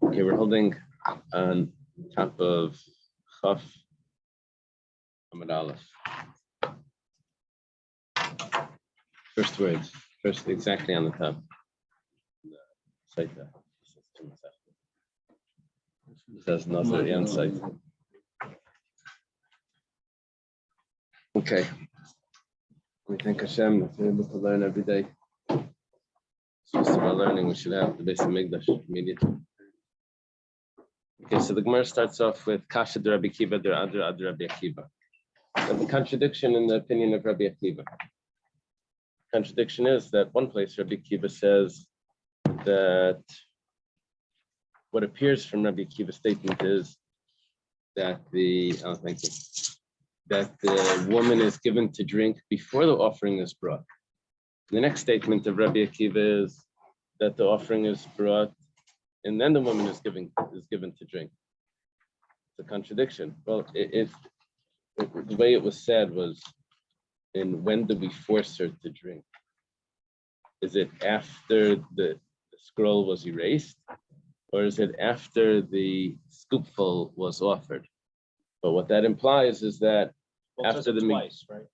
Okay, we're holding on top of Chaf Amud Aleph. First words, first exactly on the top. Sota. It says Nazar inside. Okay. We thank Hashem that we're able to learn every day. Supposed to be learning, we should have the base of Migdash immediately. Okay, so the Gemara starts off with Kasha de Rabbi Akiva de Adra Ad Rabbi Akiva. But the contradiction in the opinion of Rabbi Akiva. Contradiction is that one place Rabbi Akiva says that what appears from Rabbi Akiva's statement is that that the woman is given to drink before the offering is brought. The next statement of Rabbi Akiva is that the offering is brought and then the woman is given to drink. It's a contradiction. Well, the way it was said was, in when do we force her to drink? Is it after the scroll was erased, or is it after the scoopful was offered? But what that implies is that after the twice, right?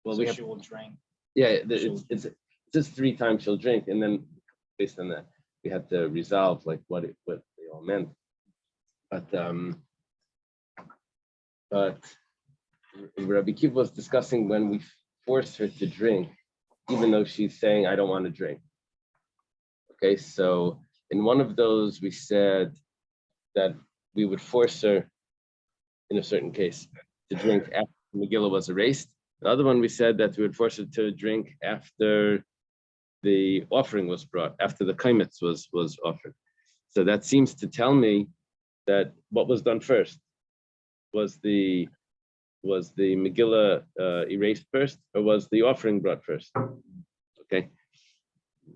Well, so we have, she will drink. Yeah, it's just 3 times she'll drink, and then based on that, we had to resolve like what they all meant. But Rabbi Akiva was discussing when we force her to drink, even though she's saying, I don't want to drink. Okay, so in one of those, we said that we would force her, in a certain case, to drink after the Megillah was erased. The other one, we said that we would force her to drink after the offering was brought, after the kaimetz was offered. So that seems to tell me that what was done first was the Megillah erased first, or was the offering brought first? Okay,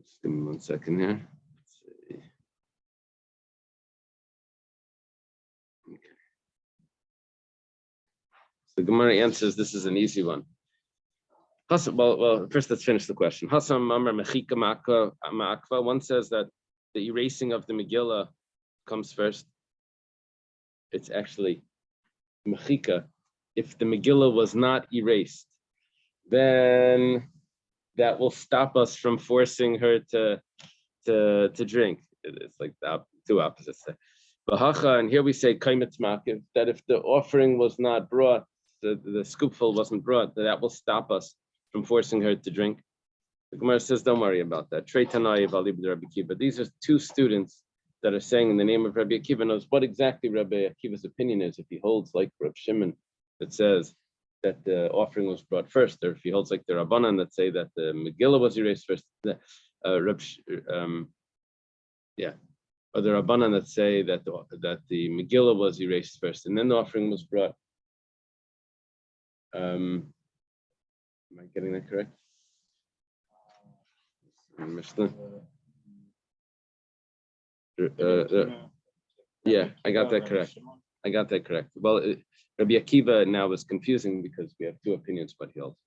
just give me 1 second here. Let's see. Okay. So Gemara answers this is an easy one. Well, first let's finish the question. One says that the erasing of the Megillah comes first. It's actually mechika. If the Megillah was not erased, then that will stop us from forcing her to drink. It's like the two opposites. And here we say kaimetz makiv, that if the offering was not brought, the scoopful wasn't brought, that will stop us from forcing her to drink. The Gemara says, don't worry about that. But these are 2 students that are saying in the name of Rabbi Akiva knows what exactly Rabbi Akiva's opinion is, if he holds like Reb Shimon that says that the offering was brought first, or if he holds like the Rabbanan that say that the Megillah was erased first, or the Rabbanan that say that the Megillah was erased first and then the offering was brought. Am I getting that correct? Yeah, I got that correct. Well, Rabbi Akiva now is confusing because we have 2 opinions, but he holds.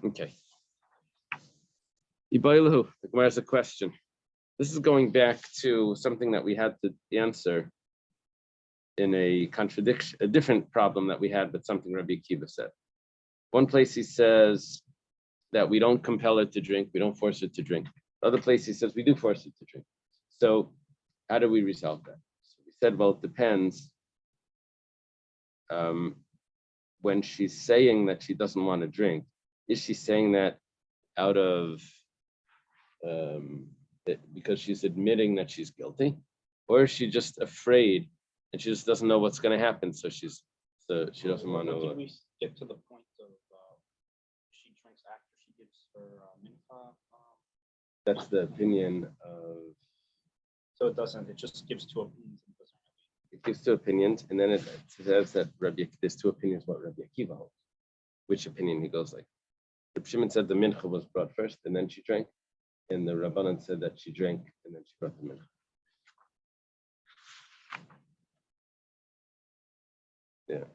Okay. The Gemara has a question. This is going back to something that we had to answer in a different problem that we had with something Rabbi Akiva said. One place he says that we don't compel her to drink, we don't force her to drink. Other place he says we do force her to drink. So how do we resolve that? So we said, well, it depends. When she's saying that she doesn't want to drink, is she saying that out of because she's admitting that she's guilty, or is she just afraid and she just doesn't know what's going to happen? So she doesn't want to. Did we get to the point of she drinks after she gives her mincha? That's the opinion of. So it doesn't. It just gives 2 opinions. It gives 2 opinions, and then it says that there's 2 opinions what Rabbi Akiva holds. Which opinion he goes like? Reb Shimon said the mincha was brought first, and then she drank, and the Rabbanan said that she drank, and then she brought the mincha. Yeah.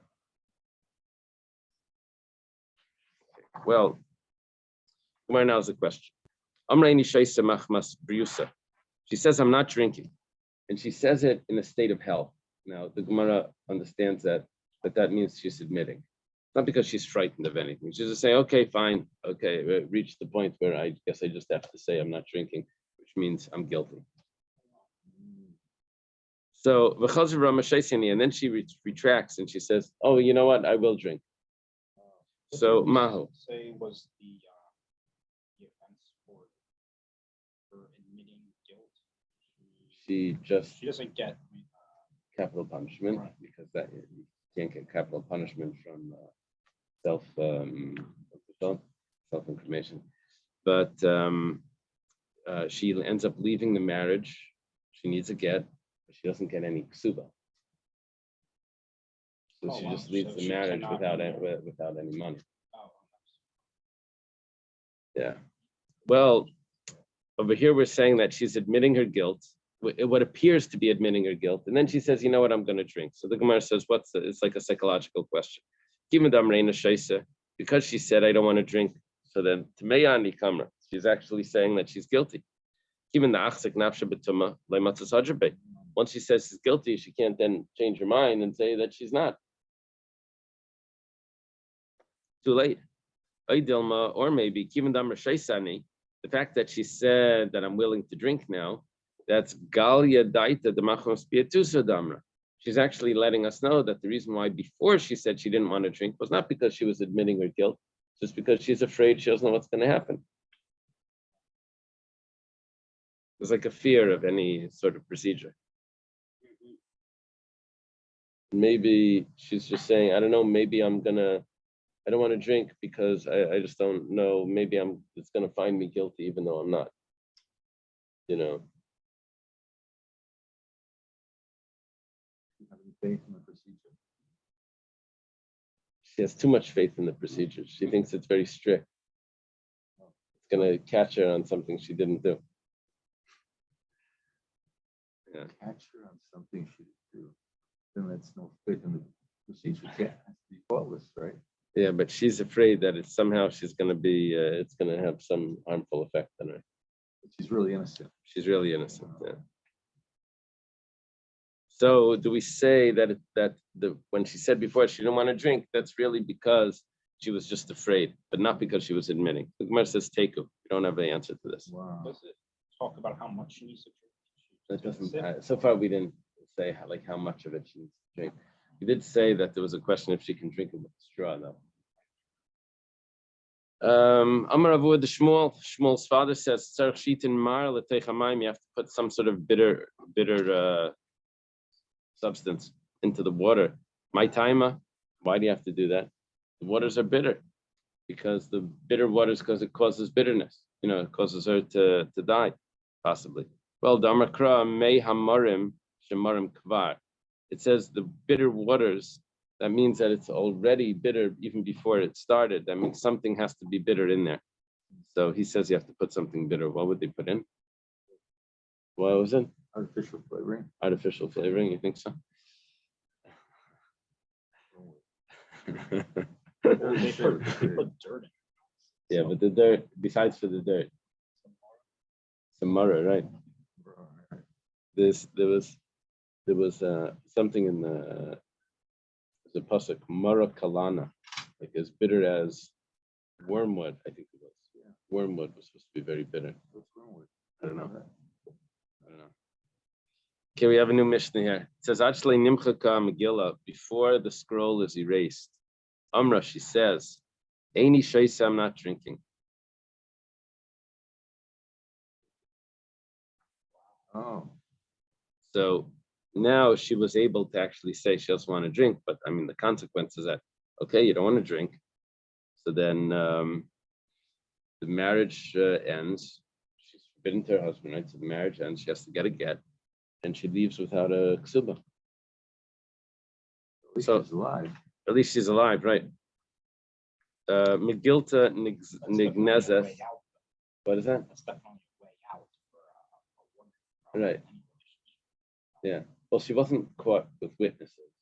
Well, Gemara now is a question. She says, I'm not drinking. and she says it in a state of health. Now the Gemara understands that means she's admitting. Not because she's frightened of anything. She's just saying, okay, fine, okay, reached the point where I guess I just have to say I'm not drinking, which means I'm guilty. So and then she retracts and she says, oh, you know what? I will drink. So Mahu. Say was the offense for admitting guilt. She doesn't get capital punishment, right, because that you can't get capital punishment from self-incrimination. But she ends up leaving the marriage. She needs a get, but she doesn't get any ksuba. So she just leaves the marriage without any money. Yeah. Well, over here we're saying that she's admitting her guilt, what appears to be admitting her guilt, and then she says, "You know what? I'm going to drink." So the Gemara says, it's like a psychological question. Because she said, "I don't want to drink," so then Tmeyani Kamra, she's actually saying that she's guilty. Once she says she's guilty, she can't then change her mind and say that she's not. Too late. Or maybe the fact that she said that I'm willing to drink now, that's Galia Daita de Machos Piatusa Damra. She's actually letting us know that the reason why before she said she didn't want to drink was not because she was admitting her guilt, just because she's afraid she doesn't know what's going to happen. There's like a fear of any sort of procedure. Maybe she's just saying, I don't know, maybe I don't want to drink because I just don't know. Maybe it's going to find me guilty even though I'm not. Having faith in the procedure. She has too much faith in the procedure. She thinks it's very strict. It's going to catch her on something she didn't do. Yeah. Catch her on something she didn't do. Then that's no faith in the procedure. It has to be faultless, right? Yeah, but she's afraid that it's going to be, it's going to have some harmful effect on her. But she's really innocent. She's really innocent, yeah. So do we say that when she said before she didn't want to drink, that's really because she was just afraid, but not because she was admitting? The Gemara says, Teku. We don't have the answer to this. Wow. Does it talk about how much she needs to drink? That doesn't, so far we didn't say how much of it she needs to drink. We did say that there was a question if she can drink it with straw, though. Amar Avu the Shmuel's father says, you have to put some sort of bitter substance into the water. My timer, why do you have to do that? The waters are bitter because the bitter waters, because it causes bitterness. It causes her to die, possibly. Well, Damakra Mei Hamarim Shemarim Kvar. It says the bitter waters. That means that it's already bitter even before it started. That means something has to be bitter in there. So he says you have to put something bitter. What would they put in? What was it? Artificial flavoring. Artificial flavoring, you think so? They put dirt in. Yeah, but the dirt, besides for the dirt. Samara, right? There was something in the pasuk, Mara Kalana, like as bitter as wormwood, I think it was. Yeah. Wormwood was supposed to be very bitter. What's wormwood? I don't know. Okay, we have a new Mishnah here. It says, actually, Nimchaka Megillah, before the scroll is erased. Amra, she says, Eini Shaisa, I'm not drinking. Oh. So now she was able to actually say she doesn't want to drink, but I mean, the consequence is that, okay, you don't want to drink. So then the marriage ends. She's forbidden to her husband, right? So the marriage ends. She has to get a get, and she leaves without a ksuba. At least she's alive. At least she's alive, right? Megilta Nignezeth. What is that? That's definitely a way out for a woman. Right. Yeah. Well, she wasn't caught with witnesses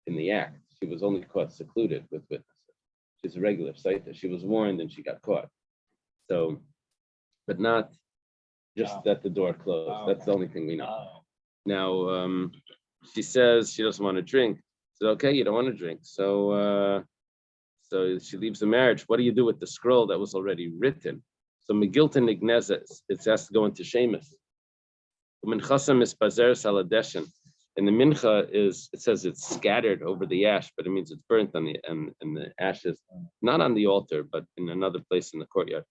in the act. She was only caught secluded with witnesses. She's a regular saita. She was warned and she got caught. So, but not just that the door closed. That's the only thing we know. Now, she says she doesn't want to drink. So okay, you don't want to drink. So she leaves the marriage. What do you do with the scroll that was already written? So Megilta Nigneza, it has to go into Shemus. Minchasam is Bazer Saladeshin. And the mincha it says it's scattered over the ash, but it means it's burnt on the and the ashes, not on the altar, but in another place in the courtyard.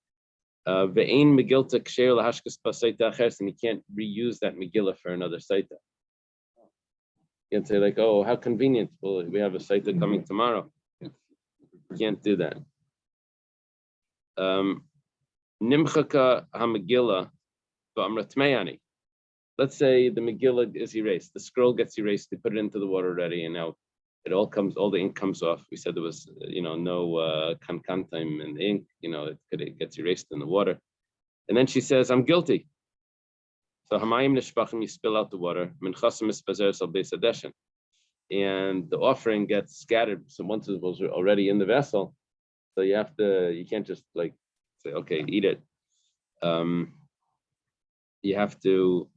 Ve'ein Megilta ksher lahashkas b'saita acheres, and you can't reuse that Megillah for another saita. You can say like, oh, how convenient. Well, we have a saita coming tomorrow. You can't do that. Nimchaka ha-Megillah v'amrat meyani. Let's say the Megillah is erased. The scroll gets erased. They put it into the water already, and now all the ink comes off. We said there was, no kankan time in the ink. It gets erased in the water. And then she says, "I'm guilty." So hamayim nishpachim, you spill out the water. Minchasam ispazer sal beis hadeshen, and the offering gets scatteed. So once it was already in the vessel, so you can't just like say, "Okay, eat it." You have to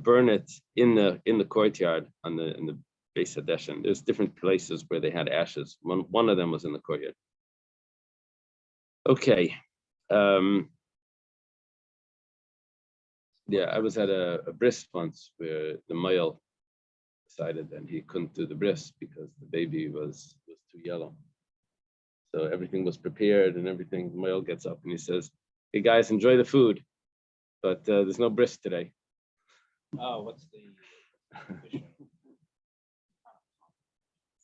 burn it in the courtyard in the Beis Hadeshen. There's different places where they had ashes. One of them was in the courtyard. Okay. Yeah, I was at a bris once where the male decided that he couldn't do the bris because the baby was too yellow. So everything was prepared and everything. The male gets up and he says, "Hey guys, enjoy the food, but there's no bris today." Oh, what's the official?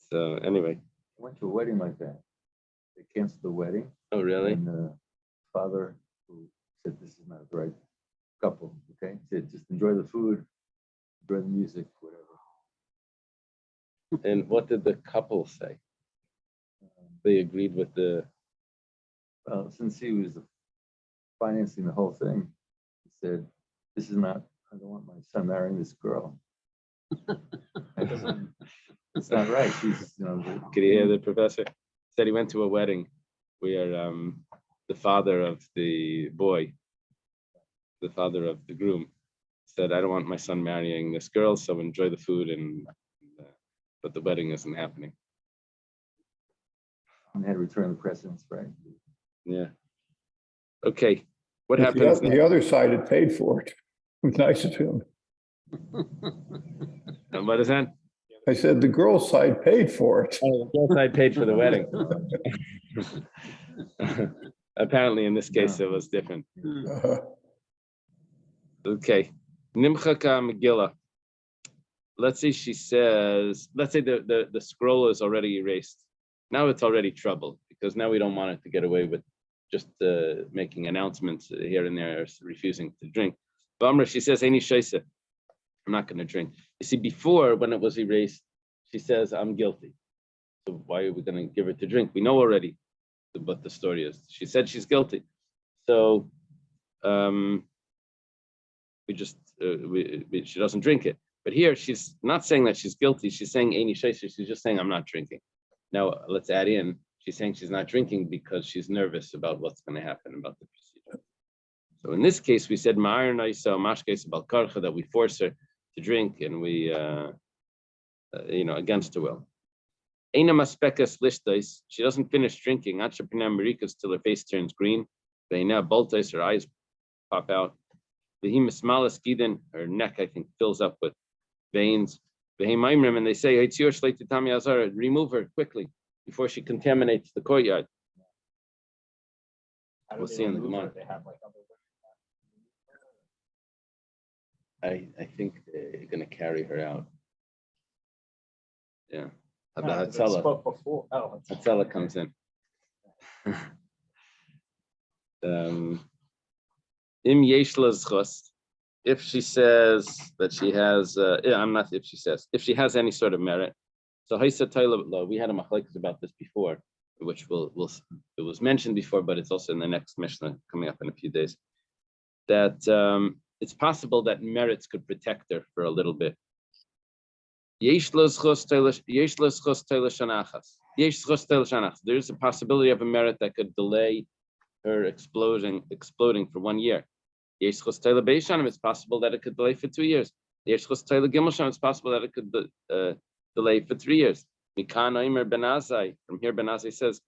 So anyway. I went to a wedding like that. They canceled the wedding. Oh, really? And the father who said this is not the right couple, okay? Said just enjoy the food, enjoy the music, whatever. And what did the couple say? They agreed with the. Well, since he was financing the whole thing, he said, "This is not. I don't want my son marrying this girl. It's not right." She's, Could you hear the professor? Said he went to a wedding where the father of the boy, the father of the groom, said, "I don't want my son marrying this girl, so enjoy the food," but the wedding isn't happening. and had to return the presents, right? Yeah. Okay. What But happens? The other side had paid for it. It was nice of him. And what is that? I said the girl's side paid for it. Oh, the girl side paid for the wedding. Apparently, in this case, it was different. Okay. Nimchaka Megillah. Let's say she says, let's say the scroll is already erased. Now it's already trouble because now we don't want it to get away with just making announcements here and there, refusing to drink. Bamra, she says, "Any shaisa, I'm not going to drink." You see, before when it was erased, she says, "I'm guilty." So why are we going to give her to drink? We know already what the story is. She said she's guilty. So she doesn't drink it. But here she's not saying that she's guilty. She's saying "Any shaisa." She's just saying, "I'm not drinking." Now let's add in. She's saying she's not drinking because she's nervous about what's going to happen about the procedure. So in this case, we said Ma'ar Naisa Mashkes Balkarcha, that we force her to drink and we, against her will. Eina Maspekas Lishtais, she doesn't finish drinking. Achapinam Marikas till her face turns green. Veina Boltais, her eyes pop out. Vehimis Malas Giden, her neck, I think, fills up with veins. Vehimaimrim, and they say, remove her quickly before she contaminates the courtyard. We'll see in the Gemara. They have like other I think they're going to carry her out. Yeah. No, The 'cause it Hatzala. spoke before. Oh, Hatzala comes in. Im yesh lazchus, if she says that she has, if she has any sort of merit. So Haisa Taila, we had a machlekes about this before, which it was mentioned before, but it's also in the next Mishnah coming up in a few days. That it's possible that merits could protect her for a little bit. There's a possibility of a merit that could delay her exploding for 1 year. It's possible that it could delay for 2 years. It's possible that it could delay for 3 years. From here, Ben Azai says,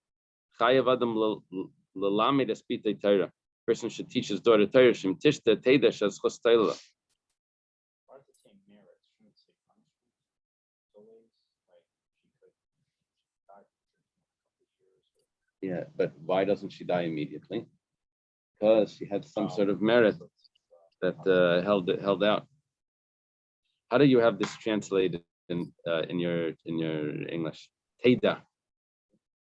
person should teach his daughter Torah. Why does it say merits? Shouldn't it say punishment? Delays, like she could die for a couple of years. Yeah, but why doesn't she die immediately? Because she had some sort of merit that held out. How do you have this translated in your English? Teda.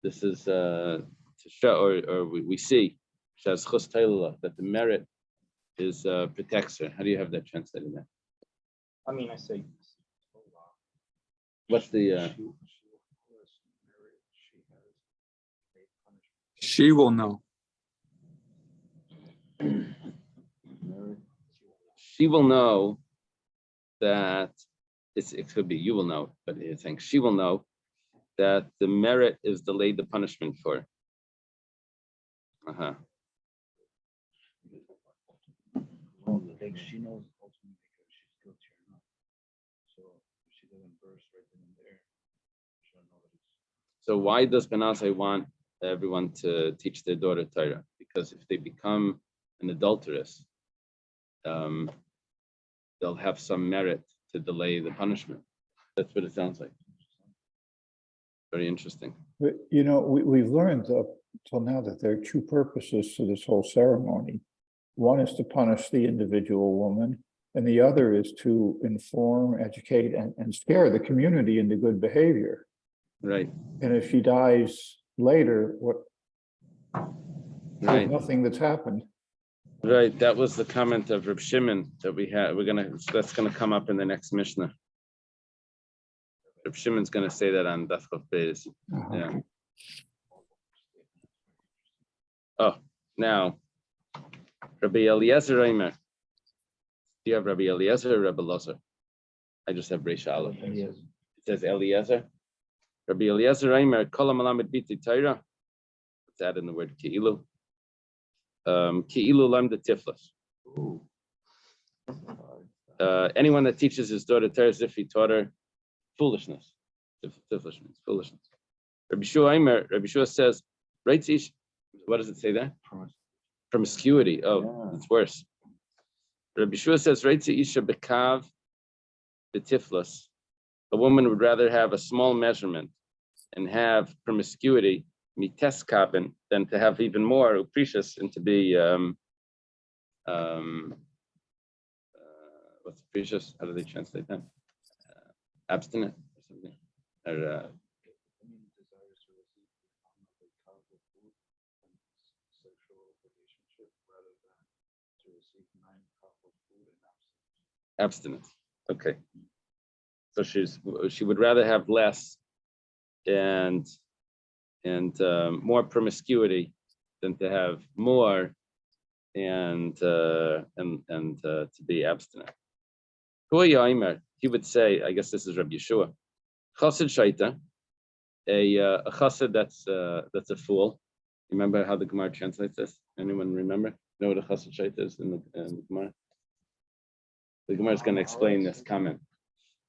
This is to show, or we see that the merit is protects her. How do you have that translated there? I mean, I say. What's the She will know. she will know that it could be you will know, but I think she will know that the merit is delayed the punishment for. Uh-huh. Like she knows ultimately because she's guilty or not. So if she doesn't burst right then and there, she'll know that it's. So why does Benazai want everyone to teach their daughter Torah? Because if they become an adulteress, they'll have some merit to delay the punishment. That's what it sounds like. Very interesting. But, we've learned up till now that there are two purposes to this whole ceremony. One is to punish the individual woman, and the other is to inform, educate, and scare the community into good behavior. Right. And if she dies later, there's Right. nothing that's happened. Right. That was the comment of Reb Shimon that we had. That's gonna come up in the next Mishnah. Reb Shimon's gonna say that on Daf Beis. Uh-huh. Yeah. Oh, now Rabbi Eliezer Eimer. Do you have Rabbi Eliezer or Rabbi Lozer? I just have Reish Aleph. It says Eliezer. Rabbi Eliezer Eimer, Kol Malamed Biti Torah. Let's add in the word Ki'ilu. Ki'ilu Lam de Tiflas. Anyone that teaches his daughter Torah as if he taught her foolishness. Tiflish means foolishness. Rabbi Shua Eimer, Rabbi Shua says, right, what does it say there? Promiscuity. Oh, Yeah. it's worse. Rabbi Shua says, right to Isha Bekav Betiflas. A woman would rather have a small measurement and have promiscuity, miteskabin, than to have even more uprecious and to be what's precious? How do they translate that? Abstinent or something? Or Desires to receive powerful food and sexual relationship rather than to receive powerful food and abstinence. abstinence. Okay. So she would rather have less and more promiscuity than to have more and to be abstinent. He would say, I guess this is Rabbi Yeshua, Chassid Shaita, a chassid that's a fool. Remember how the Gemara translates this? Anyone remember? Know what a chassid shaita is in the Gemara? The Gemara is going to explain this comment.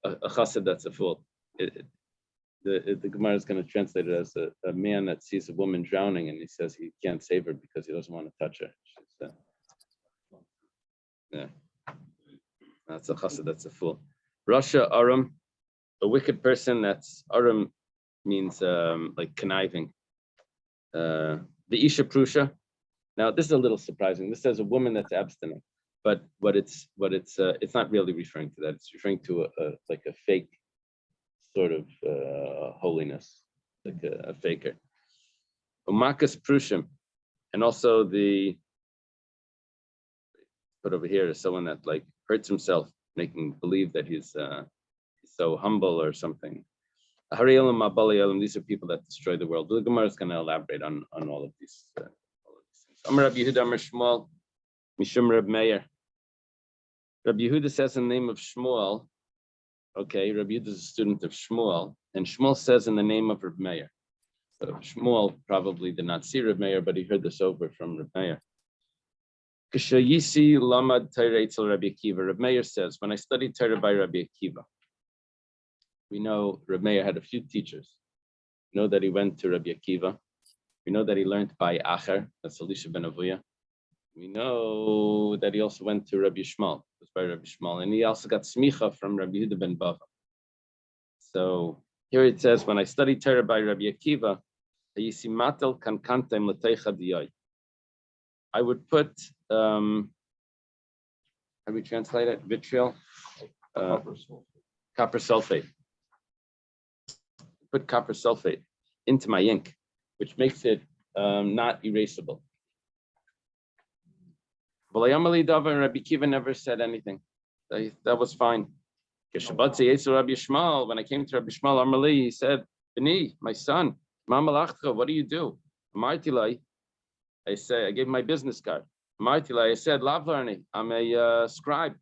A chassid that's a fool. The Gemara is going to translate it as a man that sees a woman drowning and he says he can't save her because he doesn't want to touch her. Yeah, that's a chassid that's a fool. Rasha Aram, a wicked person. That's Aram means like conniving. The Isha Prusha. Now this is a little surprising. This says a woman that's abstinent, but it's not really referring to that. It's referring to like a fake sort of holiness, like a faker. Umakas Prushim, and also the put over here is someone that like hurts himself, making believe that he's so humble or something. These are people that destroy the world. The Gemara is going to elaborate on all of these things. Amar Rabbi Yehuda Amar Shmuel, Mishum Reb Meir. Rabbi Yehuda says in the name of Shmuel. Okay, Rabbi Yehuda is a student of Shmuel, and Shmuel says in the name of Reb Meir. So Shmuel probably did not see Reb Meir, but he heard this over from Reb Meir. K'shayisi lamad Torah etzel Rabbi Akiva. Reb Meir says, when I studied Torah by Rabbi Akiva, we know Reb Meir had a few teachers. We know that he went to Rabbi Akiva. We know that he learned by Acher, that's Elisha ben Avuya. We know that he also went to Rabbi Shmuel, it was by Rabbi Shmuel, and he also got smicha from Rabbi Yehuda ben Bava. So here it says, when I studied Torah by Rabbi Akiva, I would put, how do we translate it? Vitriol? Copper sulfate. Put copper sulfate into my ink, which makes it not erasable. Rabbi Akiva never said anything. That was fine. When I came to Rabbi Shmuel, Amali, he said, Bini, my son, what do you do? I said, I gave my business card. I said, Lavlarni, I'm a scribe.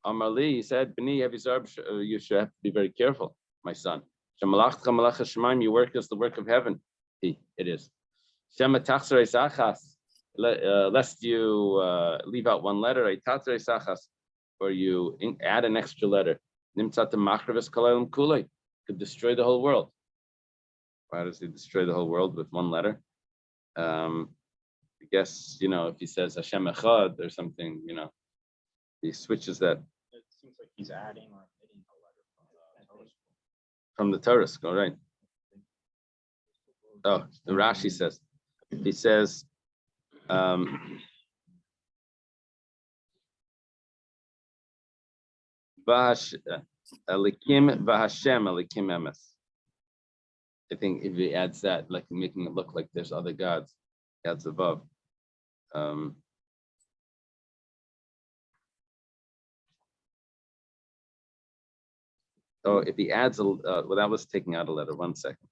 Amali, he said, Bini, you should have to be very careful, my son. Your work is the work of heaven. It is. Lest you leave out one letter, or you add an extra letter. Could destroy the whole world. Why does he destroy the whole world with one letter? I guess, if he says Hashem Echad or something, he switches that. It seems like he's adding or omitting a letter from the Torah, all right. Oh, the Rashi says. He says, Elikim v'Hashem Elikim emes. I think if he adds that, like making it look like there's other gods above. So if he adds well, that was taking out a letter. 1 second.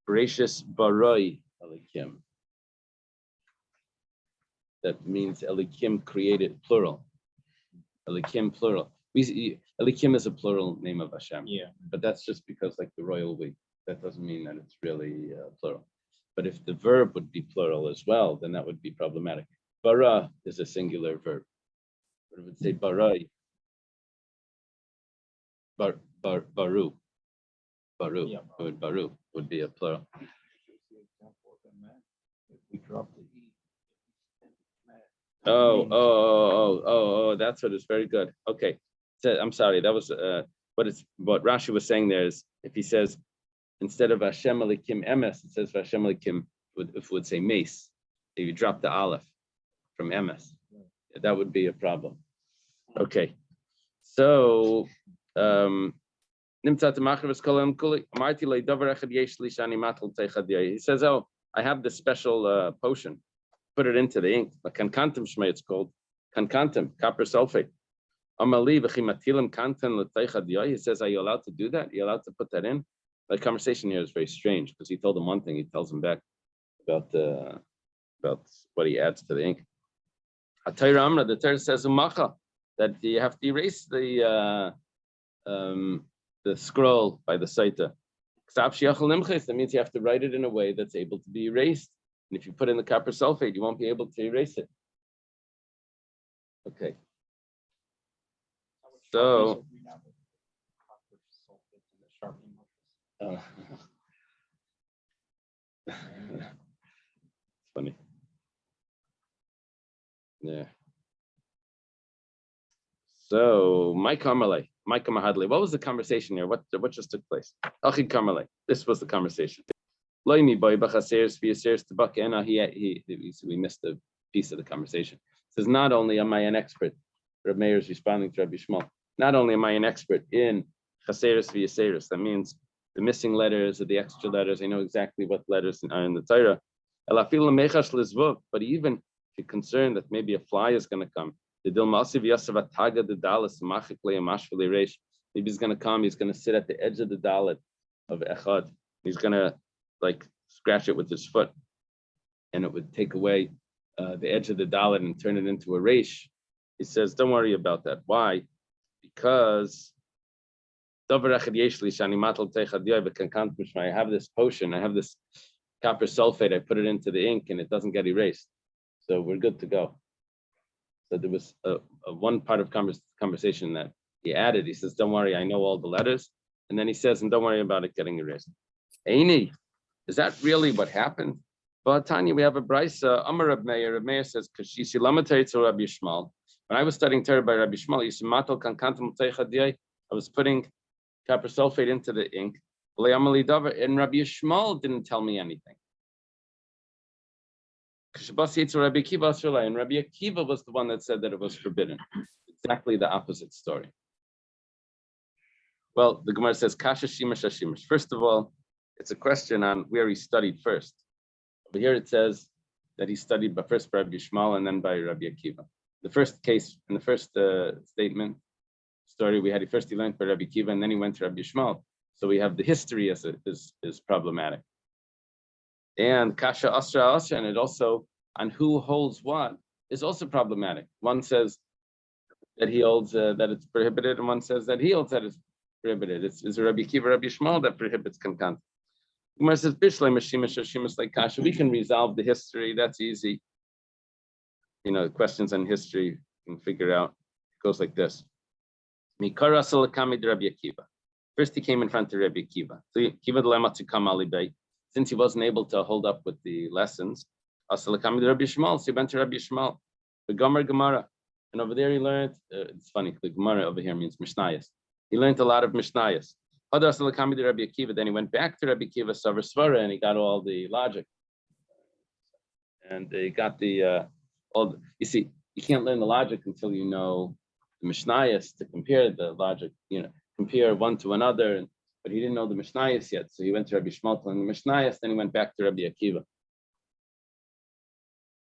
Gracious Baroi Elikim. That means Elikim created plural. Elikim plural. Elikim is a plural name of Hashem. Yeah. But that's just because like the royal we. That doesn't mean that it's really plural. But if the verb would be plural as well, then that would be problematic. Bara is a singular verb. But it would say barai. Baru. Yeah. Baru would be a plural. If we drop the E. Oh, that's what is very good. Okay. So, I'm sorry, that was what Rashi was saying there is if he says instead of Hashem Elikim Emes, it says Hashem Elikim would say Mace. If you drop the Aleph from Emes, that would be a problem. Okay. So he says, oh, I have this special potion. Put it into the ink. Like kankantum shmei, it's called kankantum, copper sulfate. He says, are you allowed to do that? Are you allowed to put that in? The conversation here is very strange because he told him one thing, he tells him back about what he adds to the ink. The Torah says that you have to erase the scroll by the Sota. That means you have to write it in a way that's able to be erased. And if you put in the copper sulfate, you won't be able to erase it. Okay. So, funny. Yeah. So, Mike Mahadli, what was the conversation here? What just took place? Achid Kamalei. This was the conversation. We missed a piece of the conversation. It says, not only am I an expert, Reb Meir is responding to Rabbi Shmuel, not only am I an expert in chaseres v'yaseres, that means the missing letters or the extra letters, I know exactly what letters are in the Torah. But even if you're concerned that maybe a fly is going to come, maybe he's going to come, he's going to sit at the edge of the dalet of echad, he's going to like scratch it with his foot, and it would take away the edge of the dalet and turn it into a reish. He says, don't worry about that. Why? Because I have this potion, I have this copper sulfate, I put it into the ink and it doesn't get erased. So we're good to go. So there was a one part of conversation that he added. He says, don't worry, I know all the letters. And then he says, and don't worry about it getting erased. Aini, is that really what happened? But Tanya, we have a brisa. Amar Reb Meir. Reb Meir says, "Kashisi lamateitz Rabbi Yishmael." When I was studying Torah by Rabbi Yishmael, I was putting copper sulfate into the ink. And Rabbi Yishmael didn't tell me anything. And Rabbi Akiva was the one that said that it was forbidden. Exactly the opposite story. Well, the Gemara says, Kasha Shimash Hashimash. First of all, it's a question on where he studied first. Over here it says that he studied first by Rabbi Yishmael and then by Rabbi Akiva. The first case, in the first statement, story we had, he learned by Rabbi Akiva and then he went to Rabbi Yishmael. So we have the history as is problematic. And Kasha Asra Asra, and it also, on who holds what, is also problematic. One says that he holds that it's prohibited, and one says that he holds that it's prohibited. It's Rabbi Akiva, Rabbi Yishmael that prohibits kankant. Gemara says, Bishlei Mashimash Hashimash like Kasha. We can resolve the history. That's easy. You know, questions on history you can figure out. It goes like this. Mikara Salakami Rabbi Akiva. First, he came in front of Rabbi Akiva. Since he wasn't able to hold up with the lessons, so he went to Rabbi Yishmael. The Gomer Gemara. And over there he learned, it's funny, the Gemara over here means Mishnayos. He learned a lot of Mishnayos. Then he went back to Rabbi Akiva, Savar Svara, and he got all the logic. And he got you see, you can't learn the logic until you know the Mishnayos to compare the logic, compare one to another. But he didn't know the Mishnayos yet. So he went to Rabbi Yishmael and the Mishnayos, then he went back to Rabbi Akiva.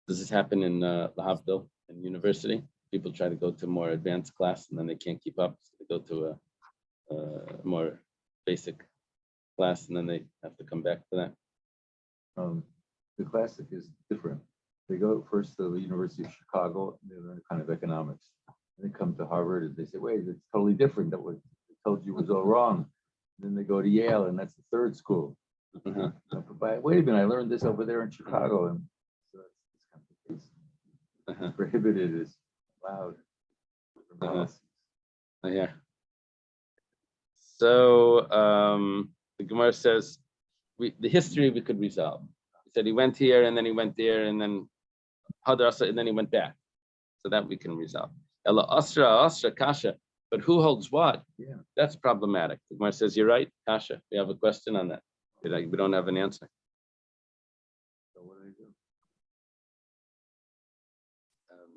Does this happen in Lahavdil, in university? People try to go to more advanced class and then they can't keep up. So they go to a more basic class and then they have to come back to that. The classic is different. They go first to the University of Chicago, and they learn kind of economics. And they come to Harvard and they say, wait, it's totally different. That what they told you was all wrong. And then they go to Yale, and that's the third school. But wait a minute, I learned this over there in Chicago. And so that's kind of the case. Prohibited is allowed. Yeah. So the Gemara says, the history we could resolve. He said he went here and then he went there and then Hadrasa and then he went back. So that we can resolve. Ella Asra Kasha. But who holds what? Yeah. That's problematic. The Gemara says, you're right, Kasha. We have a question on that. We don't have an answer. So what do they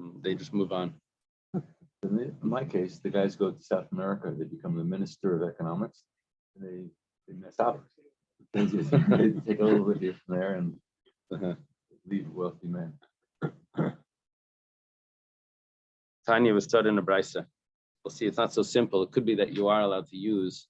do? They just move on. In my case, the guys go to South America. They become the minister of economics. And they mess up. They take a little bit here from there and leave wealthy men. Tanya was taught in a brisa. We'll see, it's not so simple. It could be that you are allowed to use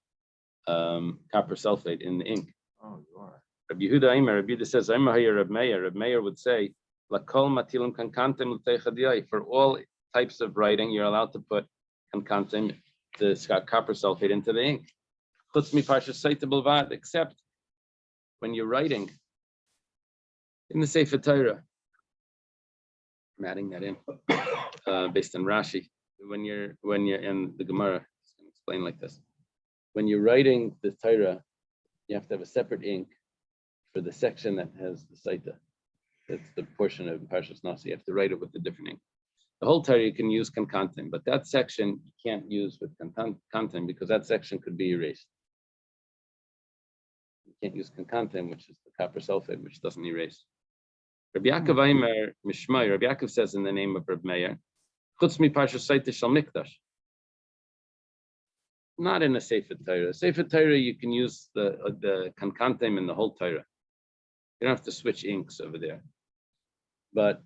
copper sulfate in the ink. Oh, you are. Rabbi Yehuda says, Reb Meir would say, Lakol matilim kankantem l'teichadiyai. For all types of writing, you're allowed to put kankantem, the copper sulfate, into the ink. Chutz mi parshas Sota Daf, except when you're writing in the Sefer Torah. I'm adding that in based on Rashi. When you're in the Gemara, it's going to explain like this. When you're writing the Torah, you have to have a separate ink for the section that has the Saita. That's the portion of Parshas Nasi. You have to write it with a different ink. The whole Torah you can use kankantem, but that section you can't use with kankantem because that section could be erased. You can't use kankantem, which is the copper sulfate, which doesn't erase. Rabbi Yaakov Aimer Mishmai. Rabbi Yaakov says in the name of Reb Meir, Chutz mi parshas Saita shel Mikdash. Not in a Sefer Torah. Sefer Torah, you can use the kankantem in the whole Torah. You don't have to switch inks over there. But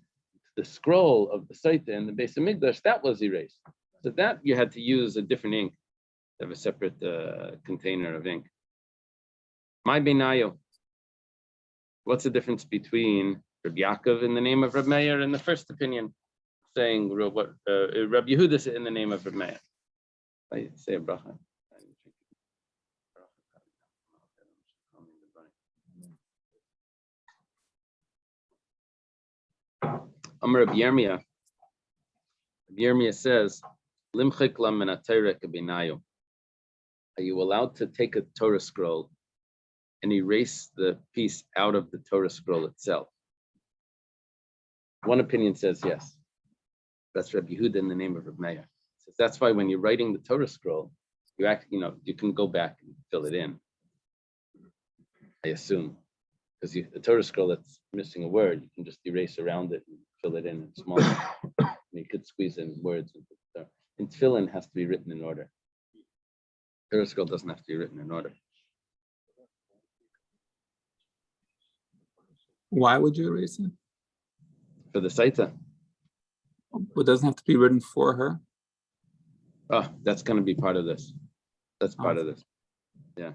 the scroll of the Saita in the Beis Hamikdash, that was erased. So that you had to use a different ink, to have a separate container of ink. My Benayo. What's the difference between Rabbi Yaakov in the name of Reb Meir and the first opinion, saying what Rabbi Yehuda in the name of Reb Meir? I say a bracha. Amar Yirmiyah. Yirmiyah says, Limchik lam min ha-Torah k'binayu. Are you allowed to take a Torah scroll and erase the piece out of the Torah scroll itself? One opinion says yes. That's Rabbi Yehuda in the name of Reb Meir. So that's why when you're writing the Torah scroll, you can go back and fill it in. I assume, because the Torah scroll that's missing a word, you can just erase around it and fill it in small. And you could squeeze in words. And tefillin has to be written in order. Torah scroll doesn't have to be written in order. Why would you erase it? For the Saita, It doesn't have to be written for her. oh, that's going to be part of this. That's part of this. Yeah.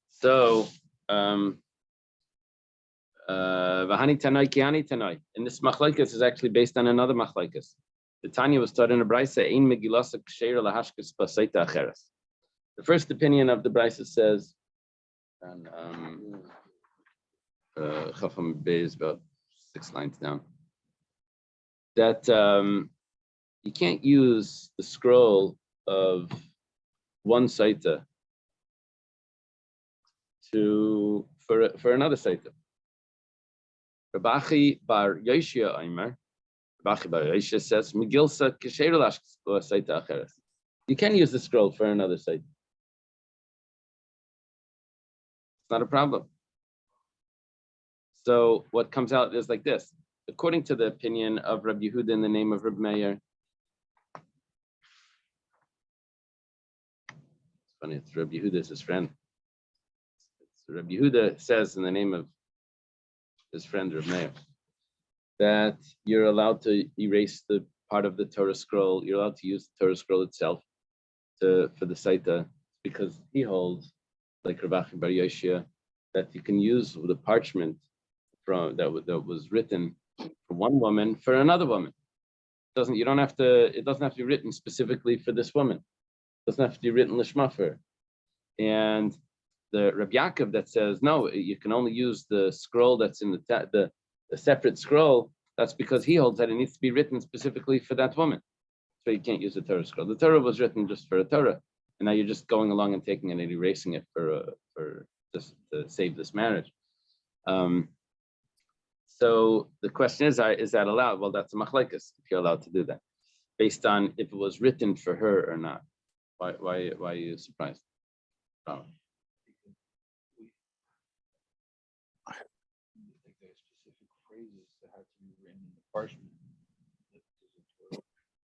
So, Vahani Tanai Kiani Tanai. And this machlaikas is actually based on another machlaikas. The Tanya was taught in a brisa, Ein Megilasa Ksheira Lahashkas Basaita Acheres. The first opinion of the brisa says, and Chafam Bey is about 6 lines down, that you can't use the scroll of one saita for another saita. Rabachi bar Yoshia Aimer, Rabachi bar Yoshia says, Megilsa Kesher Lashkas Saita Acheres. You can use the scroll for another saita. It's not a problem. So what comes out is like this. According to the opinion of Rabbi Yehuda in the name of Reb Meir, it's funny, it's Rabbi Yehuda is his friend. Rabbi Yehuda says in the name of his friend Reb Meir that you're allowed to erase the part of the Torah scroll. You're allowed to use the Torah scroll itself for the Saita, because he holds, like Rabachi Bar Yoshia, that you can use the parchment from that was written for one woman for another woman. It doesn't have to be written specifically for this woman. It doesn't have to be written lishma for her. And the Reb Yaakov that says no, you can only use the scroll that's in the separate scroll. That's because he holds that it needs to be written specifically for that woman. So you can't use the Torah scroll. The Torah was written just for a Torah, and now you're just going along and taking it and erasing it for just to save this marriage. So the question is that allowed? Well, that's a machlekes if you're allowed to do that, based on if it was written for her or not. Why are you surprised? I think there are specific phrases that have to be written in the parchment.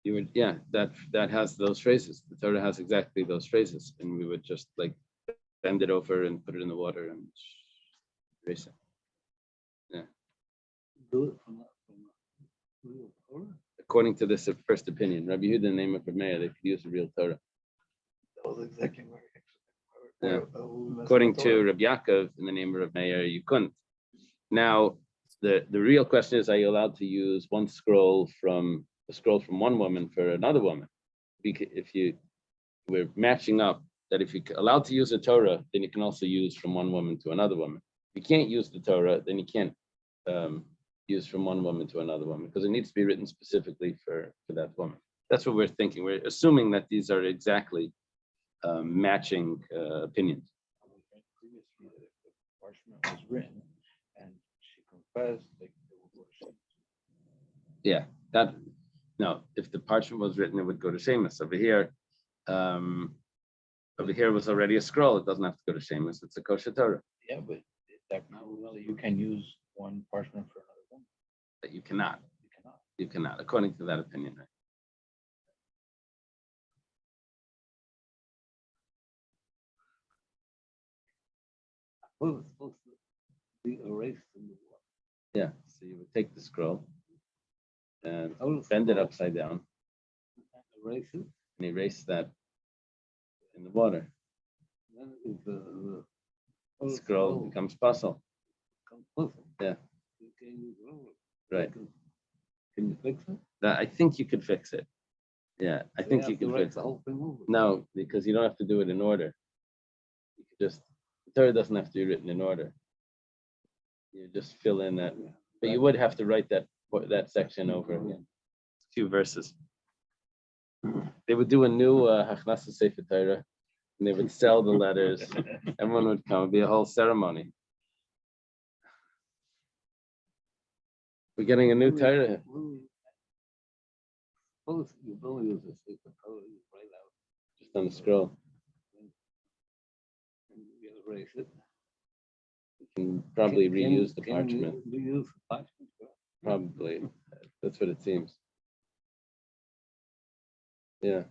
You would, yeah, that has those phrases. The Torah has exactly those phrases, and we would just like bend it over and put it in the water and erase it. Yeah. Do it from real Torah. According to this first opinion, Rabbi Yehuda, in the name of Reb Meir, they could use a real Torah. That was exactly where Yeah. According to Rabbi Yaakov, in the name of Reb Meir, you couldn't. Now, the real question is: are you allowed to use one scroll from one woman for another woman? If we're matching up that if you're allowed to use a Torah, then you can also use from one woman to another woman. If you can't use the Torah, then you can't use from one woman to another woman, because it needs to be written specifically for that woman. That's what we're thinking. We're assuming that these are exactly matching opinions. Previously, the parchment was written, and she confessed, like they would go to shame. Yeah, no. If the parchment was written, it would go to Shemus. Over here was already a scroll. It doesn't have to go to Shemus. It's a kosher Torah. Yeah, but technically you can use one parchment for another one. That you cannot. You cannot. You cannot, according to that opinion. Right? Well, it's supposed to be erased in the water. Yeah. So you would take the scroll and bend it upside down Erase it. and erase that in the water. Then if the The scroll becomes puzzle. Yeah. Right. Can you fix it? I think you could fix it. Yeah, I think you can fix the it. whole thing over. No, because you don't have to do it in order. You could just, the Torah doesn't have to be written in order. You just fill in that, but you would have to write that that section over again. Few verses. They would do a new Hachnasa Sefer Torah, and they would sell the letters. Everyone would come. It'd be a whole ceremony. We're getting a new Torah. Just on the scroll. You can probably reuse the parchment. Reuse parchment. Probably. That's what it seems. Yeah.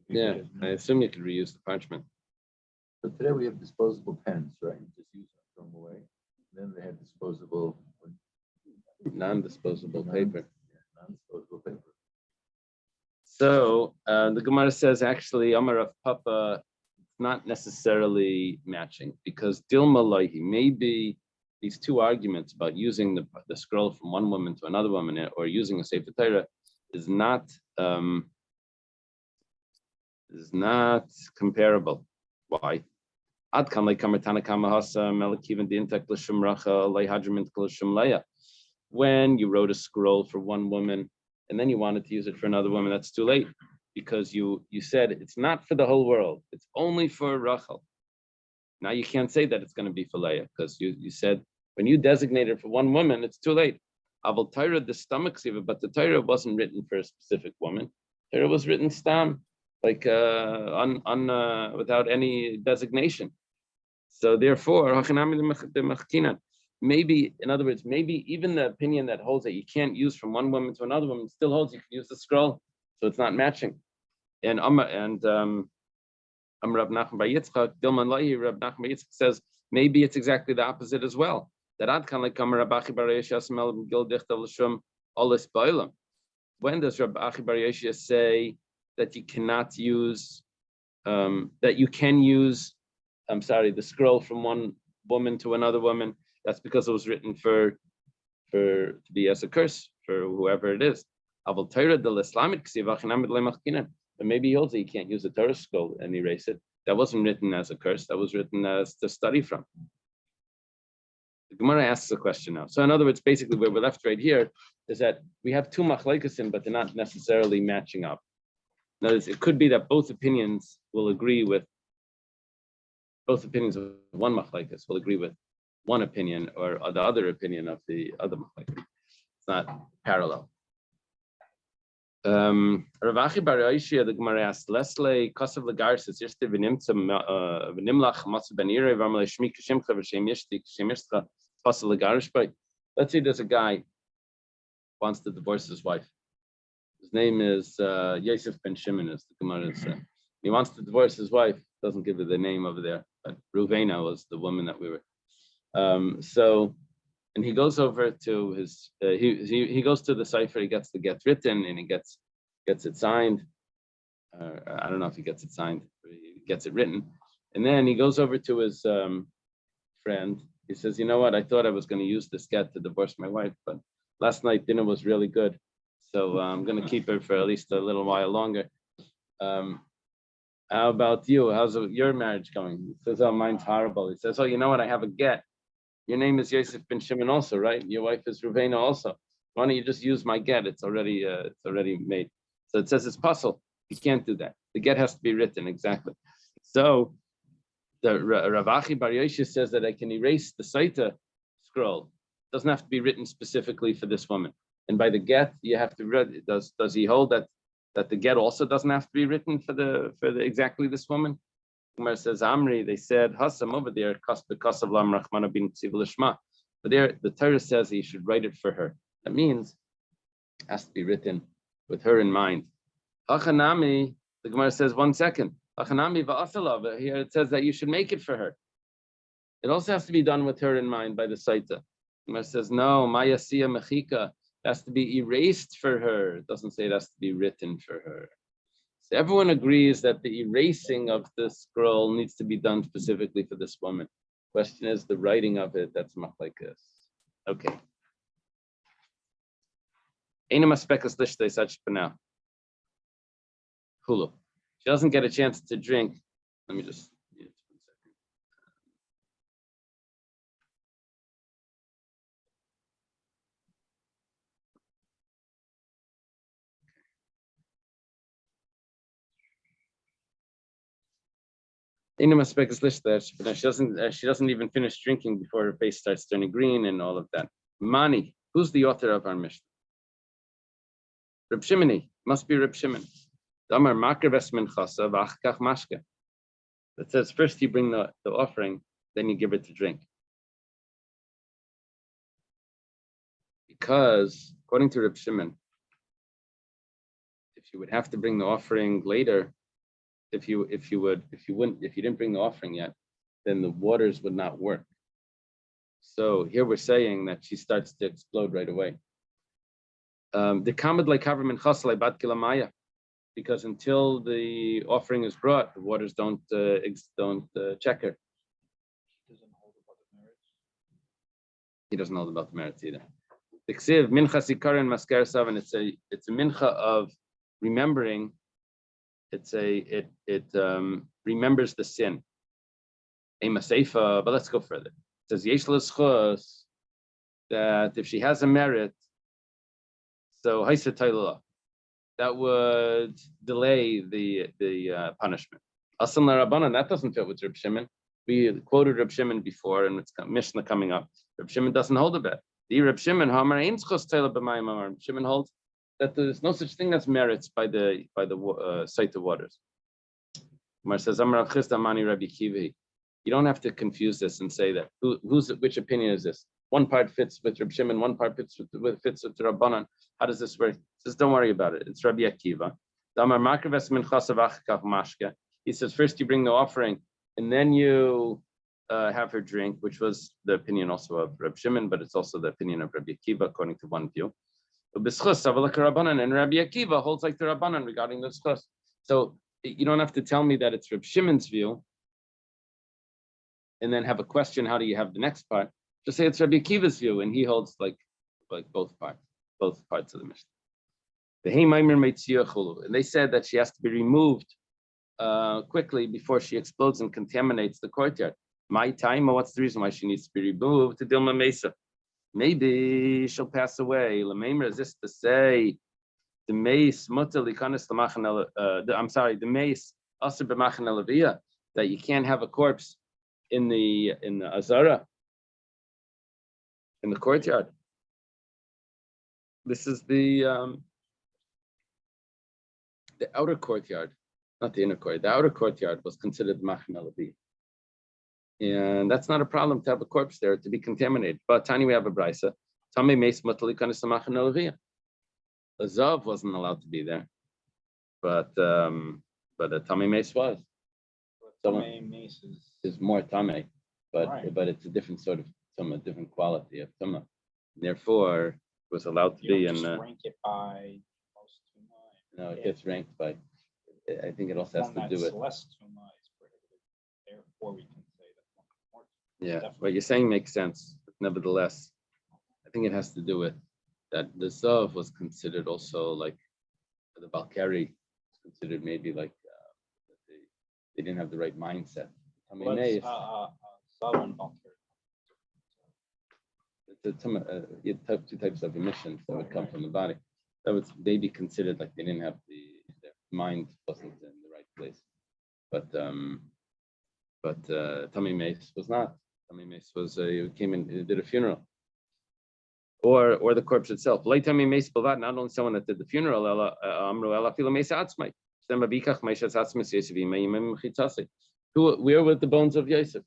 Yeah. I assume you could reuse the parchment. So today we have disposable pens, right? You just use them, throw them away. Then they have disposable, Non-disposable paper. non-disposable paper. So the Gemara says actually Amar of Papa not necessarily matching because Dilma Loihi, maybe these two arguments about using the scroll from one woman to another woman or using a Sefer Torah is not comparable. Why? When you wrote a scroll for one woman and then you wanted to use it for another woman, that's too late because you said it's not for the whole world, it's only for Rachel. Now you can't say that it's going to be for Leah because you said when you designated for one woman, it's too late. Aval Torah the stomach siva, but the Torah wasn't written for a specific woman. Torah was written stam, like without any designation. So therefore, maybe, in other words, maybe even the opinion that holds that you can't use from one woman to another woman still holds you can use the scroll, so it's not matching. And Rav Nachman Bar Yitzchak, Dilman Lahi, Rav Nachman Bar Yitzchak says maybe it's exactly the opposite as well. That Adkan like Amar Rabachi Bar Yeshia Smel Gil Dichtav L'Shum Olis Bailam. When does Rabachi Bar Yeshia say that you cannot use, that you can use, the scroll from one woman to another woman? That's because it was written to be as a curse for whoever it is. But maybe he holds that you can't use a Torah scroll and erase it. That wasn't written as a curse. That was written as to study from. The Gemara asks a question now. So in other words, basically where we're left right here is that we have two machlekasim, but they're not necessarily matching up. In other words, it could be that both opinions will agree with, both opinions of one machlekes will agree with one opinion or the other opinion of the other machlekes. It's not parallel. Ravachi Bar Yishia, the Gemara asks, Leslie Kosav Lagar says, Yishte v'nimlach matzu ben Irei v'amalei shmi k'shimcha v'shem yishti k'shem yishcha Kosav Lagarish. But let's say there's a guy who wants to divorce his wife. His name is Yosef ben Shimon, as the Gemara says. He wants to divorce his wife. Doesn't give it the name over there, but Ruvena was the woman that we were. And he goes over to his, he goes to the cipher, he gets the get written, and he gets it signed. I don't know if he gets it signed, but he gets it written. And then he goes over to his friend. He says, you know what, I thought I was going to use this get to divorce my wife, but last night dinner was really good. So I'm going to keep her for at least a little while longer. How about you? How's your marriage going? He says, oh, mine's horrible. He says, oh, you know what, I have a get. Your name is Yosef ben Shimon also, right? Your wife is Ruvena also. Why don't you just use my get? It's already made. So it says it's possible. You can't do that. The get has to be written exactly. So the Ravachi Bar Yosha says that I can erase the Sota scroll. It doesn't have to be written specifically for this woman. And by the get, you have to read. Does he hold that the get also doesn't have to be written for the exactly this woman? Umar says Amri, they said Hassam over there, because of Lam Rachmana bin Tzivul. But there the Torah says he should write it for her. That means it has to be written with her in mind. Hachanami, the Gemara says 1 second. Hachanami va'asalav, here it says that you should make it for her. It also has to be done with her in mind by the Saita. Gemara says no, Maya Siya Mechika, it has to be erased for her. It doesn't say it has to be written for her. So everyone agrees that the erasing of the scroll needs to be done specifically for this woman. Question is the writing of it. That's machlekes. Okay. Eina maspekas lishtei such for now. Hulu. She doesn't get a chance to drink. Let me just She doesn't even finish drinking before her face starts turning green and all of that. Mani, who's the author of our Mishnah? Reb Shimoni, must be Reb Shimon. Damar makar ves minchasa v'achkach mashke. That says first you bring the offering, then you give it to drink. Because according to Reb Shimon, if you would have to bring the offering later, if you didn't bring the offering yet, then the waters would not work. So here we're saying that she starts to explode right away. The kamad like min chasle bad kilamaya, because until the offering is brought, the waters don't check her. Doesn't hold about the merits. He doesn't know about the merits either. The ksiv mincha sikarin masker savan. It's a mincha of remembering. It remembers the sin. Ema seifa, but let's go further. It says yesh l'schus, that if she has a merit, so haisa tailula, that would delay the punishment. Asan l'Rabbanan, that doesn't fit with Reb Shimon. We quoted Reb Shimon before, and it's Mishnah coming up. Reb Shimon doesn't hold a bet. The Reb Shimon, Reb Shimon holds that there's no such thing as merits by the sight of waters. Mar says, you don't have to confuse this and say that which opinion is this? One part fits with Reb Shimon, one part fits with Rabbanan. How does this work? He says, don't worry about it. It's Rabbi Akiva. He says, first you bring the offering, and then you have her drink, which was the opinion also of Reb Shimon, but it's also the opinion of Rabbi Akiva, according to one view. And Rabbi Akiva holds like the Rabbanan regarding the schus. So you don't have to tell me that it's Reb Shimon's view, and then have a question, how do you have the next part? Just say it's Rabbi Akiva's view, and he holds like both parts of the Mishnah. And they said that she has to be removed quickly before she explodes and contaminates the courtyard. My time, or what's the reason why she needs to be removed? To Dilma Mesa. Maybe she'll pass away. Lamaimer is this to say the mace the mace asr b'machan elavia, that you can't have a corpse in the azara, in the courtyard. This is the outer courtyard, not the inner courtyard. The outer courtyard was considered machan elavia. And that's not a problem to have a corpse there to be contaminated. But Tani, we have a brisa. Tami meis matali kanis machan elavia. A zav wasn't allowed to be there, but a tami meis was. Tame mace Is more tame, but Right. but it's a different sort of tuma, different quality of tuma. Therefore, it was allowed to you be don't in. just rank it by most too much. No, it gets ranked by. I think it also has to do with. Less too much prohibited. Therefore, we can say that one more. Yeah, Definitely. what you're saying makes sense. But nevertheless, I think it has to do with that the zav was considered also like the Balkari was considered maybe like they didn't have the right mindset. I mean, Southern bunker. two types of emissions that would come from the body. That would maybe considered like they didn't have their mind wasn't in the right place. But Tummy Mace was not. Tummy Mace was came in, did a funeral. Or the corpse itself. Not only someone that did the funeral, where were the bones of Yosef?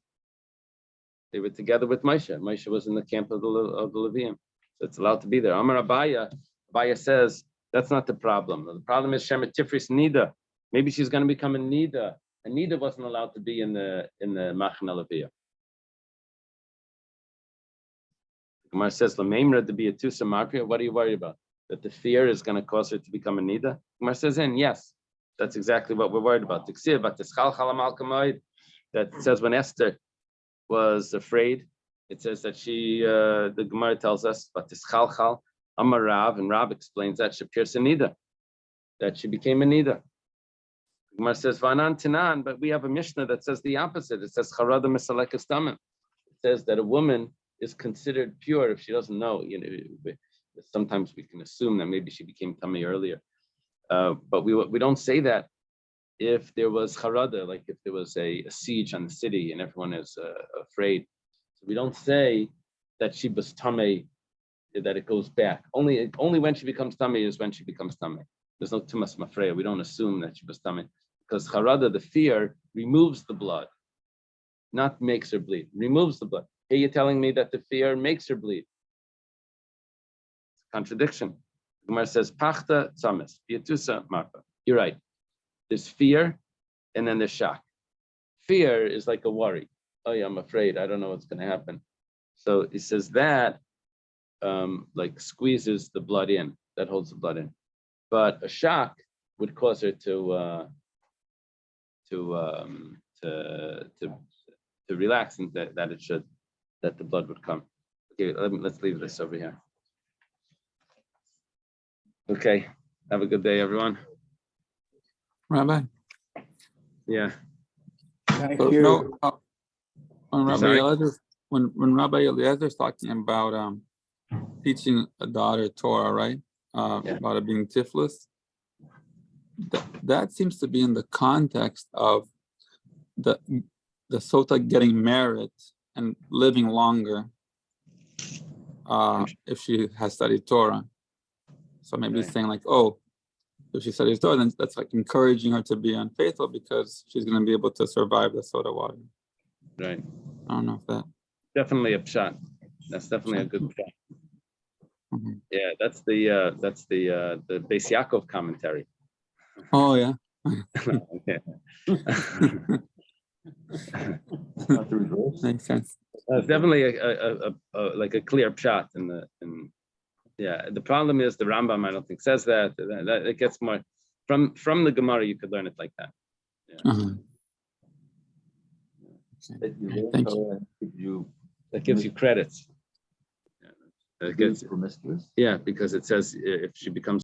They were together with Moshe. Moshe was in the camp of the Levium. So it's allowed to be there. Amar Abaya says that's not the problem. The problem is Shemet Tifris Nida. Maybe she's going to become a Nida. And Nida wasn't allowed to be in the Machan Levium. Gemara says, "Lameimra to be a Tusa Marpia." What are you worried about? That the fear is going to cause her to become a Nida? Gemara says, yes, that's exactly what we're worried about. That says when Esther was afraid, it says that she, the Gemara tells us, but Tischalchal, Amar Rav, and Rav explains that she appears a Nida, that she became a Nida. Gemara says, Vanan Tanan, but we have a Mishnah that says the opposite. It says, Charada Mesalekes Damim. It says that a woman is considered pure if she doesn't know. Sometimes we can assume that maybe she became tummy earlier, but we don't say that if there was harada, like if there was a siege on the city and everyone is afraid. So we don't say that she was tame, that it goes back. Only when she becomes tame is when she becomes tame. There's no tumas mafreya. We don't assume that she was tame, because harada, the fear, removes the blood, not makes her bleed. Removes the blood. Here you're telling me that the fear makes her bleed. It's a contradiction. Gemara says pachta tzames pietusa marpa. You're right. There's fear, and then there's shock. Fear is like a worry. Oh yeah, I'm afraid. I don't know what's going to happen. So he says that like squeezes the blood in. That holds the blood in. But a shock would cause her to relax, and that the blood would come. Okay, let's leave this over here. Okay, have a good day, everyone. Rabbi. Yeah. Thank So, you. no, when Rabbi sorry? Eliezer, when Rabbi Eliezer is talking about teaching a daughter Torah, right? Yeah. About it being tiflis. That seems to be in the context of the Sota getting merit and living longer if she has studied Torah. So maybe Right. saying like, oh, if she studies Torah, then that's like encouraging her to be unfaithful because she's going to be able to survive the soda water. Right. I don't know if that. Definitely a pshat. That's definitely a good pshat. Mhm. Yeah, that's the Beis Yaakov commentary. Oh yeah. Okay. Not the reverse. Makes sense. It's definitely like a clear pshat yeah. The problem is the Rambam, I don't think, says that. That it gets more from the Gemara. You could learn it like that. Yeah. Uh-huh. That you learn Thank you. Torah and That gives you credits. Yeah. It gets, promiscuous. yeah, because it says if she becomes